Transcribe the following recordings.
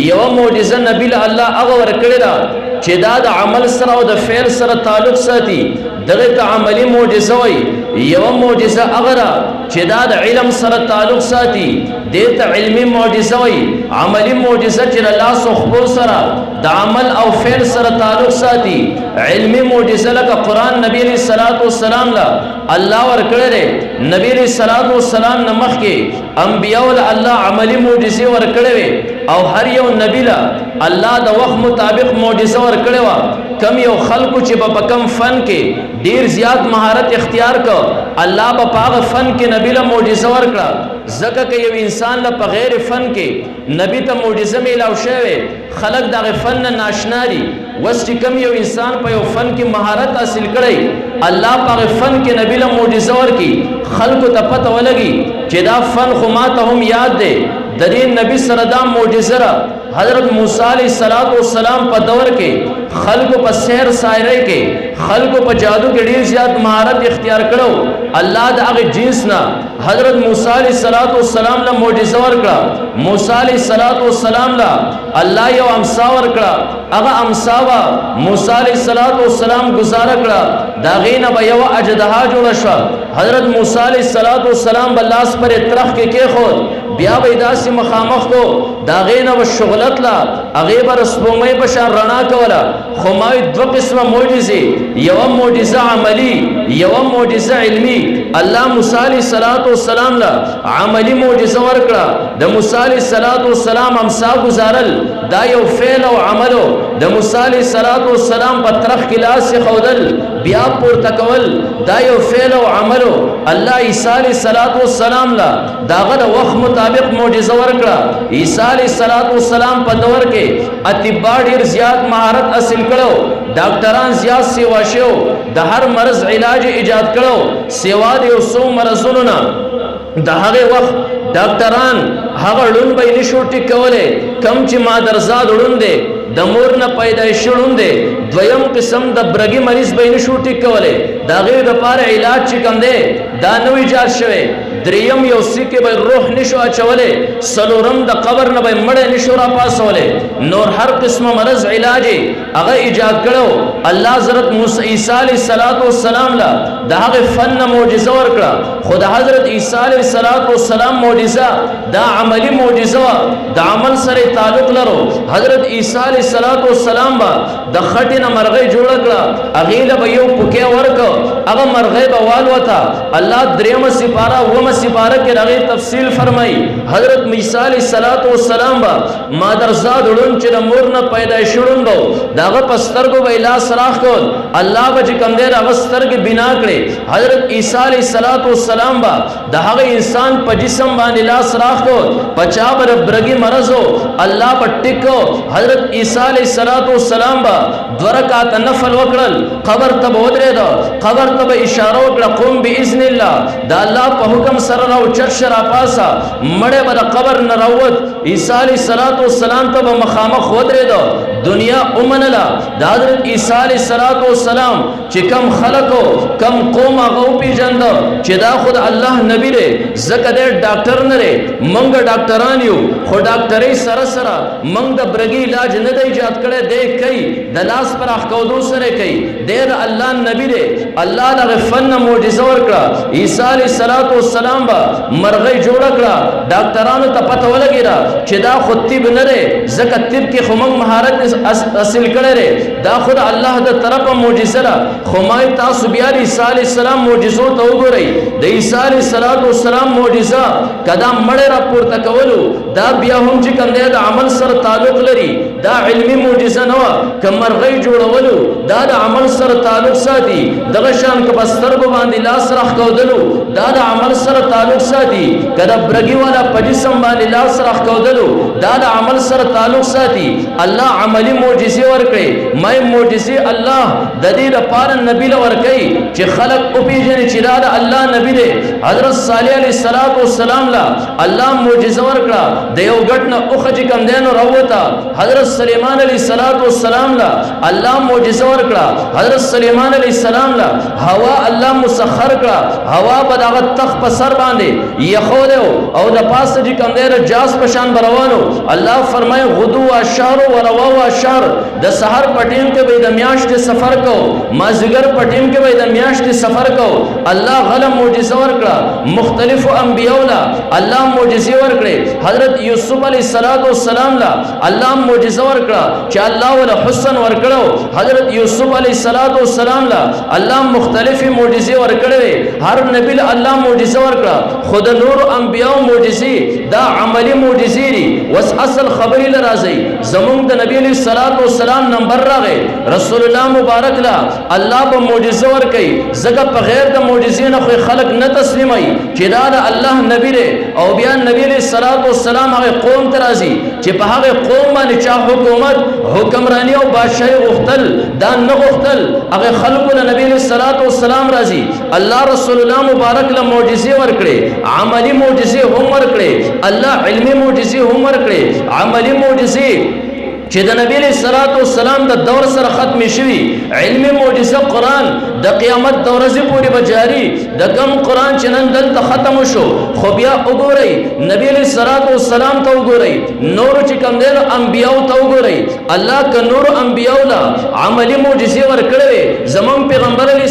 یو معجزه نبی له الله هغه ورکړې ده چې دا د عمل سره او د فعل سره تعلق ساتي دغه ته عملی معجزه وایي یو معجزه هغه ده چې دا د علم سره تعلق ساتي دې ته علمي معجزه وایي عملی معجزه چې الله سخبو سره د عمل او فعل سره تعلق ساتي علمي معجزه لکه قرآن نبی علیہ الصلوۃ والسلام لا الله ورکړی دی نبی علیہ الصلوۃ والسلام نه مخکې انبیاء له الله عملی معجزې ورکړې او هر یو نبی لا الله د وخت مطابق معجزه ورکړې و کم یو خلکو چې په کم فن کې ډیر زیات مهارت اختیار کړ الله په هغه فن کې نبی له معجزه ورکړه ځکه چې یو انسان له بغیر فن کې نبی ته معجزه میلاو شوی خلک دغه فن نه ناشنا دي وس چې کم یو انسان په یو فن کې مهارت حاصل کړي الله په هغه فن کې نبی له معجزه ورکړي خلکو ته پته ولګي چې دا فن خو ماته هم یاد دی د دې نبی سره دا معجزه را حضرت موسی علیہ السلام په دور کې خلکو په سحر سایره کې خلکو په جادو کې ډیر زیات مهارت اختیار کړو الله د هغه جنس نه حضرت موسی علیہ السلام له معجزه ورکړه موسی علیہ السلام له الله یو امسا ورکړه هغه امسا وا موسی علیہ السلام گزاره کړه دا غینه به یو اجدها جوړ شو حضرت موسی علیہ السلام بلاس پر ترخ کې خود بیا به داسې مخامخ کو دا غینه و شغلت لا هغه بر سپومې بشار رڼا کوله خو ما دو قسمه معجزې یو معجزه عملی یو معجزه علمی الله موسی علیہ السلام لا عملی معجزه ورکړه د موسی علیہ السلام امسا گزارل دا یو فعل او عملو د موسی علیہ السلام په طرف کې لاس خودل بیا پورته کول دا یو فعل او عملو الله عیسی علیہ السلام لا داغه د وخت مطابق معجزه ورکړه عیسی علیہ السلام په دور کې اطباء ډیر زیات مهارت حاصل کړو ډاکټران زیات سیوا شو د هر مرض علاج ایجاد کړو سیوا د یو څو مرزونو نه د هغه وخت ډاکټران هغه لون به نشو ټیکوله کم چې مادرزاد وړوندې د مور نه پیدایش وړوندې دویم قسم د برګي مریض به نشو ټیکوله دا غیر د پاره علاج چې کم دی دا نو ایجاد شوه دریم یو سکه به روح نشو اچوله سلورم د قبر نه به مړ نشو را پاسوله نور هر قسمه مرض علاج هغه ایجاد کړو الله حضرت موسی عیسی علیہ السلام لا دغه فن معجزه ورکړه خود حضرت عیسی علیہ السلام معجزه دا عملی معجزه د عمل سره تعلق لرو حضرت عیسی علیہ السلام با د خټینه مرغې جوړ کړه هغه له یو پوکې ورکو هغه مرغې به والوتا الله دریم سپاره و سپاره کې راغی تفصیل فرمای حضرت عیسی علیہ السلام با مادرزاد وړون چې د مور نه پیدا شوندو داغه پسترګو به لاس راخ کول الله به کم دې هغه سترګې بنا کړي حضرت عیسی علیہ السلام با د هغه انسان په جسم باندې لاس راخ کول پچا بر برګي مرزو الله په ټیکو حضرت عیسی علیہ السلام با درکات نفل وکړل قبر ته ودرېدو قبر ته اشاره وکړه قوم باذن الله دا الله په حکم سره راو چرشر پاسا مړه بر قبر نه راوت عیسی علیہ السلام ته مخامخ ودرېدو دنیا اومنلا د حضرت عیسی علیہ السلام چې کم خلقو کم قوم هغه پیژند چې دا خود الله نبی دی زکه د ډاکټر نه لري مونږ ډاکټران یو خو ډاکټري سره سره مونږ د برګي علاج نه دی ایجاد کړي دی کوي د لاس پر اخکودو سره کوي د الله نبی دی الله د فن معجزه ورکړه عیسی علیہ السلام با مرغې جوړ کړه ډاکټرانو ته پته ولګیرا چې دا خود طب نه دی زکه طب کې خو مونږ مهارت حاصل کړي دا خود الله د طرفه معجزه را خو ما تاسو بیا عیسی علیہ السلام معجزو ته وګورئ د عیسی علیہ السلام معجزه کدا مړ را پورته کولو دا بیا هم چې کوم د عمل سره تعلق لري دا علمی معجزه نه کمرغې جوړولو دا د عمل سره تعلق ساتي دغه شان که بسترګو باندې لاس راخ کودلو دا د عمل سره تعلق ساتي کدا برګي والا پجسم باندې لاس راخ کودلو دا د عمل سره تعلق ساتي الله عملی معجزه ورکړي مې معجزه الله د دې لپاره نبی له ورکړي چې خلق او پیژنې چې دا الله نبی دی حضرت صالح علیہ السلام لا الله معجزه ورکړه د یو ګټ نه اوخه چې کوم دی نو راووته حضرت سلیمان علیه السلام لا الله معجزه ورکړه حضرت سلیمان علیه السلام لا هوا الله مسخر کړه هوا په دغه تخت په سر باندې یخوده او د پاسه چې کوم دی جاس په شان روانو الله فرمایي غدو اشار و روا و اشار د سحر پټیم کې به د میاشتې سفر کو مازیګر پټیم کې به د میاشتې سفر کو الله غلم معجزه ورکړه مختلف انبیاء لا الله معجزه ورکړي حضرت یوسف علیه السلام لا الله معجزه ورکړه چې الله ول حسن ورکړو حضرت یوسف علیه السلام لا الله مختلف معجزه ورکړي هر نبی له الله معجزه ورکړه خود نور انبیاء معجزه دا عملی معجزه دي وس اصل خبري لرازي زمونږ د نبی علیه السلام نمبر راغی رسول الله مبارک لا الله به معجزه ورکړي زګه په غیر د معجزې نه خو خلق نه تسلیمای چې دا الله نبی دی او بیا نبی علیہ السلام هغه قوم ترازی چې په هغه قوم باندې چا حکومت حکمرانی او بادشاہي غختل دا نه غختل هغه خلقو له نبی علیہ السلام راضي الله رسول الله مبارک له معجزې ورکړي عملی معجزې هم ورکړي الله علمي معجزې هم ورکړي عملی معجزې چې د نبی علیہ السلام د دور سره ختم شوی علمي معجزه قران د قیامت دورزه پوری بجاری د کم قران چې نن دلته ختم شو خو بیا وګورئ نبی علیہ السلام ته وګورئ نور چې کم دي انبیاء ته وګورئ الله ک نور انبیاء لا عملی معجزه ورکړي زمون پیغمبر علیہ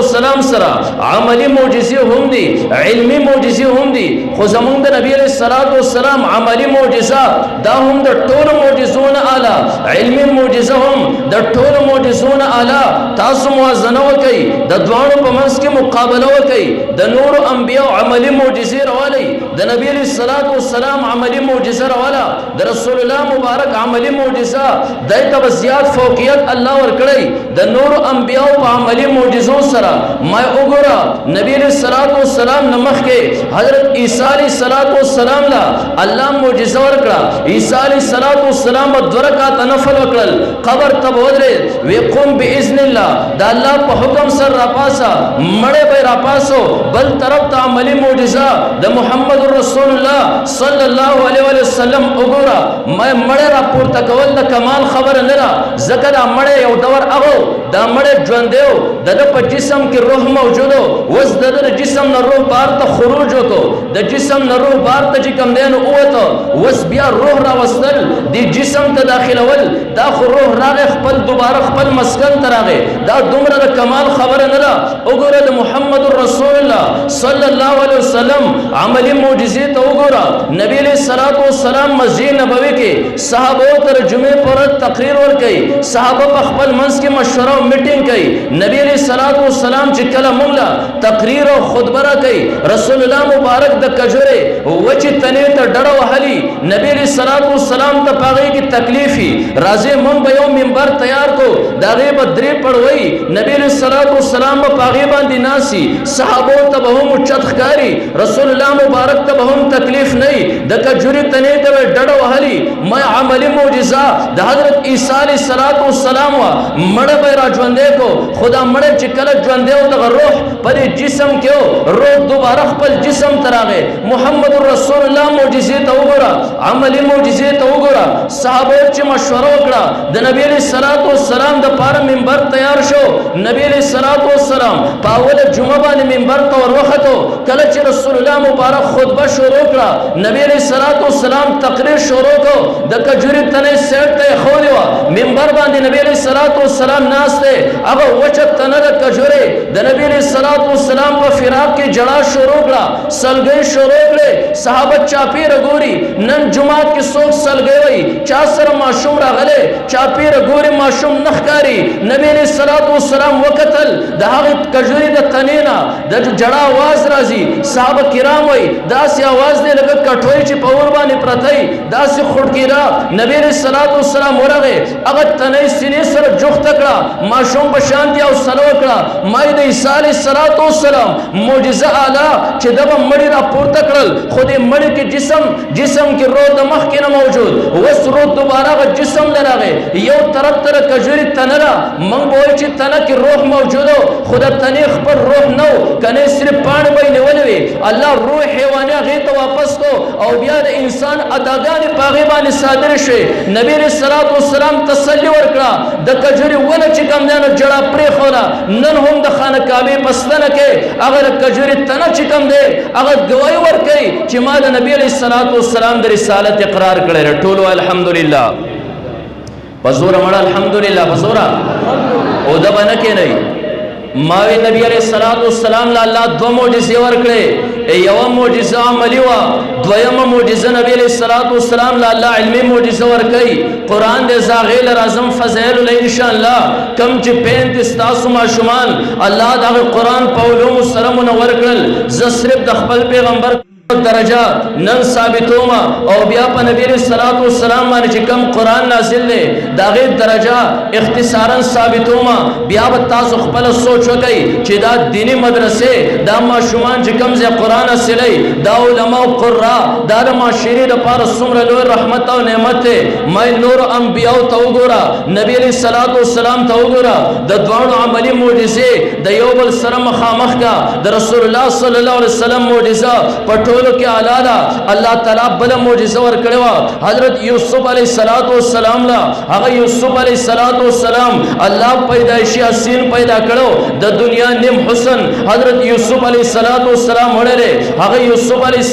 السلام سره عملی معجزه هم دي علمي معجزه هم دي خو زمون د نبی علیہ السلام عملی معجزه دا هم د ټول معجزونه علمي معجزه هم د ټول معجزونه اعلی تاسو موازنه وکي د دوانو په منځ کې مقابله وکي د نور انبیاء عملی معجزې راولي د نبی علیہ السلام عملی معجزه راولا د رسول الله مبارک عملی معجزه دایته زیات فوقیت الله ورکړي د نور انبیاء په عملی معجزو سره ما وګوره نبی علیہ السلام نمخ کې حضرت عیسی علیہ السلام لا الله معجزه ورکړه عیسی علیہ السلام رکعت نفل وکړل قبر ته ودرې وی قوم باذن الله دا الله په حکم سره را پاسا مړې به را پاسو بل طرف ته عملی معجزه د محمد رسول الله صلی الله علیه وسلم وګوره مړې را پورته کول د کمال خبر نه را ذکر مړې یو دور هغه دا مړې ژوند دیو د په جسم کې روح موجود وس د جسم نه روح بار ته خروج وکړو د جسم نه روح بار ته چې کم دین اوته وس بیا روح را وصل دی جسم ته داخل اول دا خو روح راغه خپل دوباره خپل مسکن تراغه دا دومره د کمال خبره نه ده وګوره د محمد رسول الله صلی الله علیه وسلم عملی معجزې ته وګوره نبی علیہ السلام مسجد نبوی کې صحابه تر جمعه پر تقریر ور کوي صحابه په خپل منځ کې مشوره او میټینګ کوي نبی علیہ السلام چې کله موږ تقریر او خطبه را کوي رسول الله مبارک د کجوره وچ تنه ته ډړو وهلي نبی علیہ السلام ته پاغي کې تکلیفي راځي مونږ به یو منبر تیار کو دا غي بدري پړوي نبی علیہ السلام په پاغي باندې ناسي صحابه ته به هم چتخکاری رسول الله مبارک ته به هم تکلیف نه د کجوري تنه ته ډډ وهلي ما عملی معجزه د حضرت عیسی علیہ السلام مړ به را ژوندې کو خدا مړ چې کله ژوندې او د روح پر جسم کې روح دوباره خپل جسم تراغه محمد رسول الله معجزې ته وګوره عملی معجزې ته وګوره صحابه چې مشوره وکړه د نبی علیہ السلام د پاره منبر تیار شو نبی علیہ السلام په اول جمعه باندې منبر ته ورخته کله چې رسول الله مبارک خطبه شروع کړه نبی علیہ السلام تقریر شروع کو د کجوري تنه سیټ ته خوري وا منبر باندې نبی علیہ السلام ناس ته هغه وچت تنه د کجوري د نبی علیہ السلام په فراق کې جړه شروع کړه سلګي شروع کړه صحابه چاپی رګوري نن جمعه کې څوک سلګي وي چا سره ماشوم راغله چاپیر ګوري ماشوم نخکاری نبی علیہ السلام وکتل د هغه کجوري د تنینا د جړه आवाज راځي صحابه کرام وای داسې आवाज نه لګ کټوي چې په ور باندې پرتای داسې خړکیرا نبی علیہ السلام ورغه هغه تنې سینې سره جوخت کړه ماشوم په شانتي او سلو کړه مای د عیسی علیہ السلام معجزه اعلی چې دغه مړی را پورته کړل خو دې مړی کې جسم کې روح د مخ کې نه موجود وس رو دوباره غ جسم لراغه یو طرف تر کجوری تنرا من بوئی چې تنه کې روح موجودو خدا تنه خپل روح نو کنه صرف پاڼ به نیولوي الله روح حیواني هغه ته واپس کو او بیا د انسان اداګانې پاغه باندې صادر شي نبی رسول الله والسلام تسلی ورکړه د کجوري ونه چې کوم نه جړه پرې خوره نن هم د خانه کعبه پسلنه کې اگر کجوري تنه چې کوم دی هغه گواہی ورکړي چې ما د نبی رسول الله والسلام د رسالت اقرار کړی ټول الحمدلله پزور مړه الحمدلله پزور او د باندې کې نه ماوی نبی علیہ الصلوۃ والسلام له الله دو معجزې ورکړې یو معجزه عملی وا دویمه معجزه نبی علیہ الصلوۃ والسلام له الله علمي معجزه ورکړي قران دې زاغیل اعظم فضائل له ان شاء الله کم چې 35 تاسو ماشومان الله دا قران په علوم سره منور کړل ز صرف د خپل پیغمبر درجه نن ثابتوما او بیا په نبی رسول الله والسلام باندې چې کوم قران نازل دی دا غي درجه اختصارا ثابتوما بیا به تاسو خپل سوچ وکئ چې دا دینی مدرسې دا ماشومان چې کوم ځای قران اصلي دا علماء او قرا دا د معاشري لپاره څومره لوی رحمت او نعمت دی مې نور انبیاء ته وګوره نبی رسول الله والسلام ته وګوره د دوه عملی معجزې د یو بل سره مخامخ کا د رسول الله صلی الله علیه وسلم معجزه پټو کې اعلی الله تعالی بل معجزه ور کړو حضرت یوسف علیه السلام لا هغه یوسف علیه السلام الله پیدایشي حسین پیدا کړو د دنیا نیم حسن حضرت یوسف علیه السلام وړره هغه یوسف علیه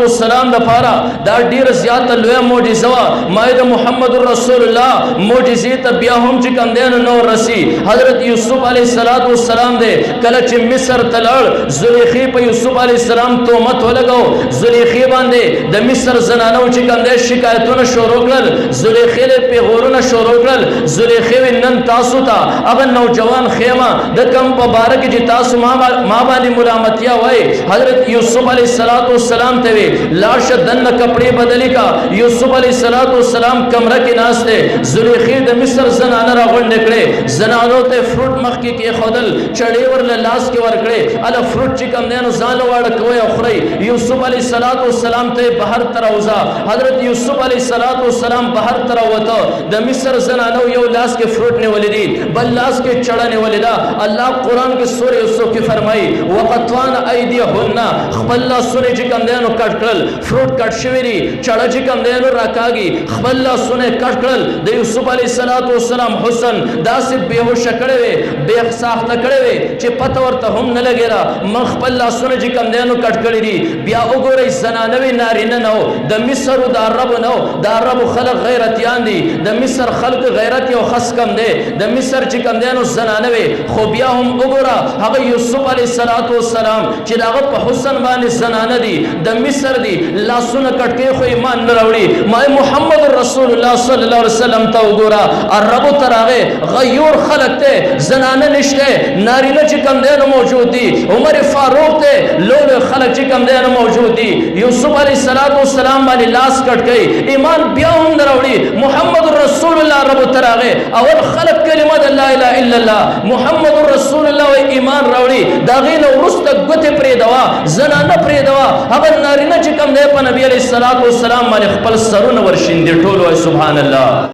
السلام د پاره دا ډیر زیات لوی معجزه وا مایه محمد رسول الله معجزې ته بیا هم چې کوم دین نو رسی حضرت یوسف علیه السلام دې کله چې مصر تلل زلیخی په یوسف علیه السلام تهمت ولګاو زلیخی باندې د مصر زنانو چې کوم د شکایتونه شروع کړل زلیخی له پیغورونه شروع کړل زلیخی نن تاسو ته هغه نوجوان خیمه د کم مبارک چې تاسو ما باندې ملامتیا وای حضرت یوسف علیه السلام ته وی لاش دن کپڑے بدلی کا یوسف علیه السلام کمره کې ناشته زلیخی د مصر زنانه راغونډ کړي زنانو ته فروټ مخ کې خودل چړې ورل لاس کې ور کړي ال فروټ چې کوم نه ځان واړ کوي او خوري یوسف علیہ السلام ته بهر تروزا حضرت یوسف علیہ السلام بهر تروته د مصر زنانو یو لاس کې فروټ نه ولیدي بل لاس کې چړه نه ولیدا الله قران کې سورہ یوسف کې فرمایي وقطوان ایدیهن خپل سورہ چې کوم دینو کټ کړل فروټ کټ شوی دی چړه چې کوم دینو راکاږي خپل سونه کټ کړل د یوسف علیہ السلام حسن داسې بیهوش کړي وي بے ساخت کړي وي چې پته ورته هم نه لګیرا مخ خپل سونه چې کوم دینو کټ کړي دي بیا وګورئ زنانوي نارینه نو د مصر او د عرب نو د عرب خلق غیرتيان دي د مصر خلق غیرت یو خاص کم دي د مصر چې کم دي نو زنانوي خو بیا هم وګوره هغه یوسف علیه السلام چې داغه په حسن باندې زنانه دي د مصر دي لاسونه کټکي خو ایمان نه راوړي ما محمد رسول الله صلی الله علیه وسلم ته وګوره عرب تراغه غیور خلق ته زنانه نشته نارینه چې کم دي نو موجود دي عمر فاروق ته لول خلق چې کم دي نو موجود دي یوسف علیہ السلام باندې لاس کټ کړي ایمان بیا هم دروړي محمد رسول الله رب تراغه اول خلق کلمه لا اله الا الله محمد رسول الله و ایمان راوړي دا غینه ورسته ګوته پرې دوا زنانه پرې دوا هغه نارینه چې کوم دی په نبی علیہ السلام باندې خپل سرونه ورشین دي ټول سبحان الله